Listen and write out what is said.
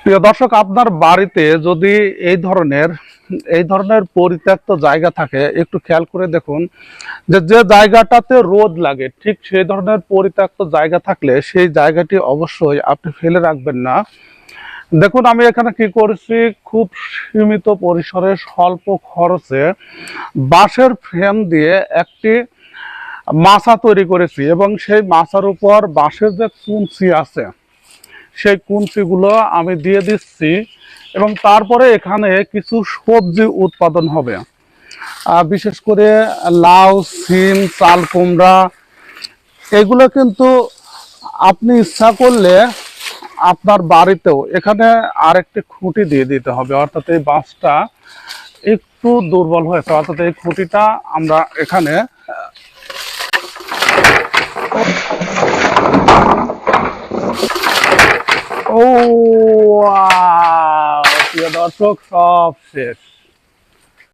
প্রিয় দর্শক, আপনার বাড়িতে যদি এই ধরনের পরিত্যক্ত জায়গা থাকে, একটু খেয়াল করে দেখুন যে যে জায়গাটাতে রোদ লাগে ঠিক সেই ধরনের পরিত্যক্ত জায়গা থাকলে সেই জায়গাটি অবশ্যই আপনি ফেলে রাখবেন না। দেখুন আমি এখানে কি করেছি, খুব সীমিত পরিসরে স্বল্প খরচে বাঁশের ফ্রেম দিয়ে একটি মাচা তৈরি করেছি এবং সেই মাচার উপর বাঁশের যে কুঞ্চি আছে সেই কুঞ্চিগুলো আমি দিয়ে দিচ্ছি এবং তারপরে এখানে কিছু সবজি উৎপাদন হবে। বিশেষ করে লাউ, সিম, চাল কুমড়া, এগুলো কিন্তু আপনি ইচ্ছা করলে আপনার বাড়িতেও এখানে আরেকটি খুঁটি দিয়ে দিতে হবে, অর্থাৎ এই বাঁশটা একটু দুর্বল হয়েছে, অর্থাৎ এই খুঁটিটা আমরা এখানে ও প্রিয় দর্শক, সব শেষ।